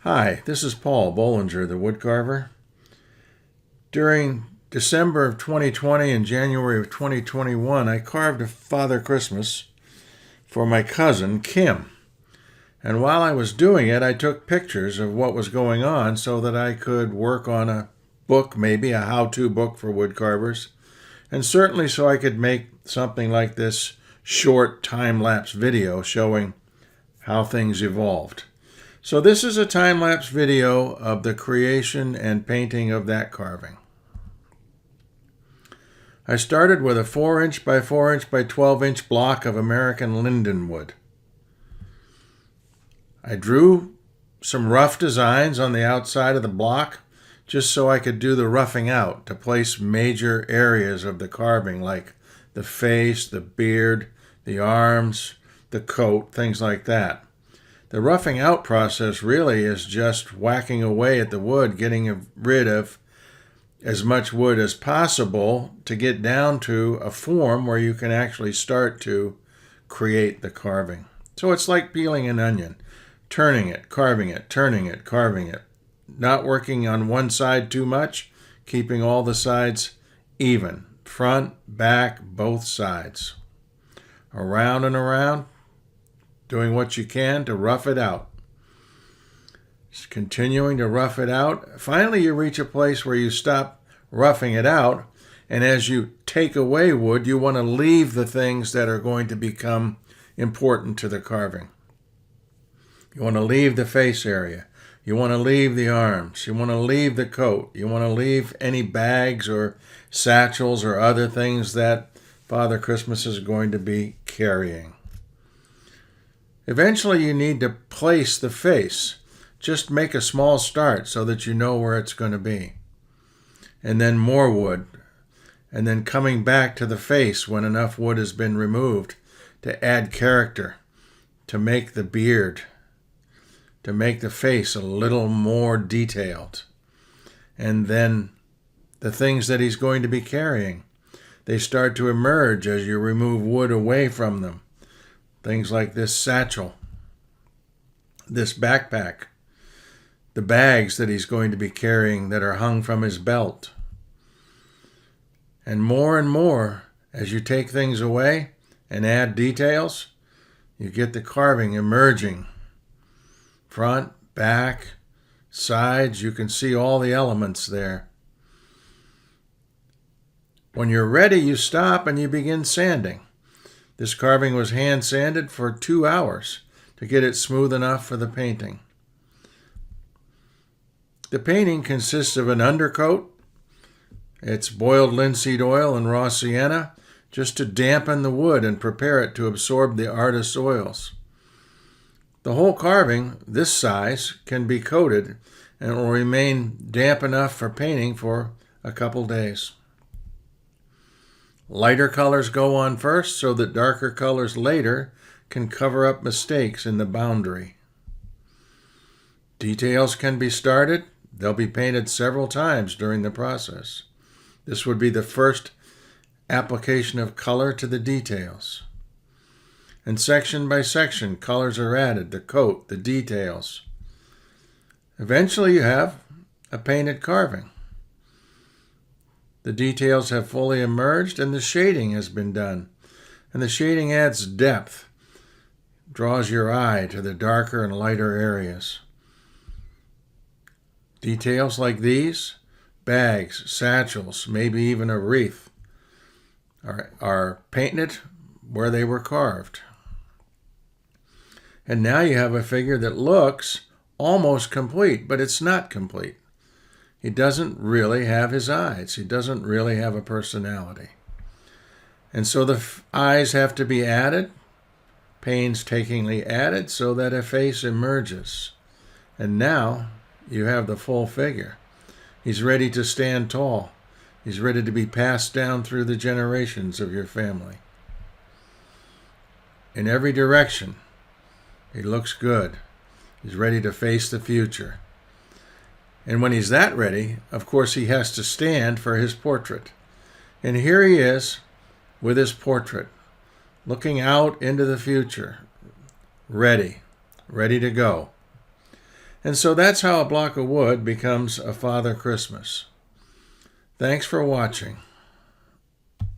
Hi, this is Paul Bollinger, the woodcarver. During December of 2020 and January of 2021, I carved a Father Christmas for my cousin, Kim. And while I was doing it, I took pictures of what was going on so that I could work on a book, maybe a how-to book for woodcarvers, and certainly so I could make something like this short time-lapse video showing how things evolved. So this is a time-lapse video of the creation and painting of that carving. I started with a 4-inch by 4-inch by 12-inch block of American linden wood. I drew some rough designs on the outside of the block just so I could do the roughing out to place major areas of the carving like the face, the beard, the arms, the coat, things like that. The roughing out process really is just whacking away at the wood, getting rid of as much wood as possible to get down to a form where you can actually start to create the carving. So it's like peeling an onion, turning it, carving it, turning it, carving it. Not working on one side too much, keeping all the sides even. Front, back, both sides. Around and around, doing what you can to rough it out. Just continuing to rough it out. Finally, you reach a place where you stop roughing it out, and as you take away wood, you want to leave the things that are going to become important to the carving. You want to leave the face area. You want to leave the arms. You want to leave the coat. You want to leave any bags or satchels or other things that Father Christmas is going to be carrying. Eventually, you need to place the face. Just make a small start so that you know where it's going to be. And then more wood. And then coming back to the face when enough wood has been removed to add character, to make the beard, to make the face a little more detailed. And then the things that he's going to be carrying, they start to emerge as you remove wood away from them. Things like this satchel, this backpack, the bags that he's going to be carrying that are hung from his belt. And more, as you take things away and add details, you get the carving emerging. Front, back, sides, you can see all the elements there. When you're ready, you stop and you begin sanding. This carving was hand sanded for 2 hours to get it smooth enough for the painting. The painting consists of an undercoat. It's boiled linseed oil and raw sienna just to dampen the wood and prepare it to absorb the artist's oils. The whole carving, this size, can be coated and it will remain damp enough for painting for a couple days. Lighter colors go on first so that darker colors later can cover up mistakes in the boundary. Details can be started. They'll be painted several times during the process. This would be the first application of color to the details. And section by section, colors are added, the coat, the details. Eventually you have a painted carving. The details have fully emerged and the shading has been done. And the shading adds depth, draws your eye to the darker and lighter areas. Details like these, bags, satchels, maybe even a wreath, are painted where they were carved. And now you have a figure that looks almost complete, but it's not complete. He doesn't really have his eyes. He doesn't really have a personality. And so the eyes have to be added, painstakingly added, so that a face emerges. And now you have the full figure. He's ready to stand tall. He's ready to be passed down through the generations of your family. In every direction, he looks good. He's ready to face the future. And when he's that ready, of course, he has to stand for his portrait. And here he is with his portrait, looking out into the future, ready to go. And so that's how a block of wood becomes a Father Christmas. Thanks for watching.